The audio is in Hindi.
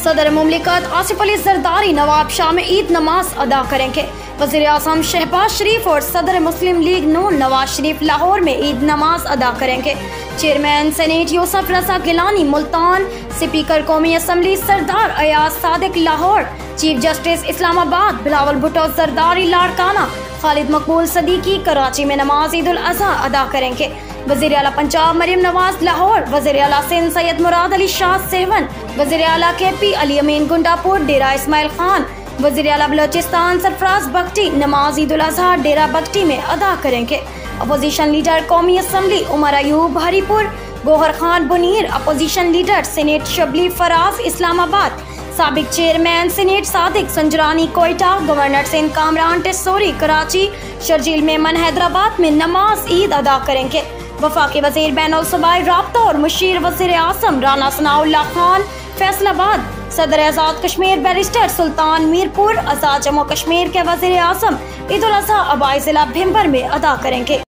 सदर मुमलिकत आसिफ अली जरदारी नवाब शाह में ईद नमाज अदा करेंगे। वज़ीर आज़म शहबाज शरीफ और सदर मुस्लिम लीग नून नवाज शरीफ लाहौर में ईद नमाज अदा करेंगे। चेयरमैन सेनेट यूसुफ रजा गिलानी मुल्तान, स्पीकर कौमी असम्बली सरदार अयाज सादिक लाहौर, चीफ जस्टिस इस्लामाबाद बिलावल भुट्टो जरदारी लाड़काना, खालिद मकबूल सदीकी कराची में नमाज ईद उल अज़हा अदा करेंगे। वज़ीर आला पंजाब मरियम नवाज लाहौर, वज़ीर आला सिंध सैयद मुराद अली शाह सेवन, वज़ीर आला KP अली अमीन गुंडापुर डेरा इस्माइल खान, वज़ीर आला बलोचिस्तान सरफराज बख्टी नमाज ईद उल अज़हा डेरा बख्टी में अदा करेंगे। अपोजिशन लीडर कौमी assembly Umar Ayub Haripur, Gohar Khan Buner opposition leader senate Shibli Faraz Islamabad, साबिक chairman senate Sadiq Sanjrani Quetta, governor Sindh Kamran Tessori Karachi, Sharjeel Memon Hyderabad में नमाज ईद अदा करेंगे। वफाकी वज़ीर बैनुल सूबाई राब्ता और मुशीर वज़ीर आज़म राना सनाउल्लाह खान फैसलाबाद, सदर आज़ाद कश्मीर बैरिस्टर सुल्तान मीरपुर, आज़ाद जम्मू कश्मीर के वज़ीर आज़म ईद उल अज़हा अबाई जिला भिम्बर में अदा करेंगे।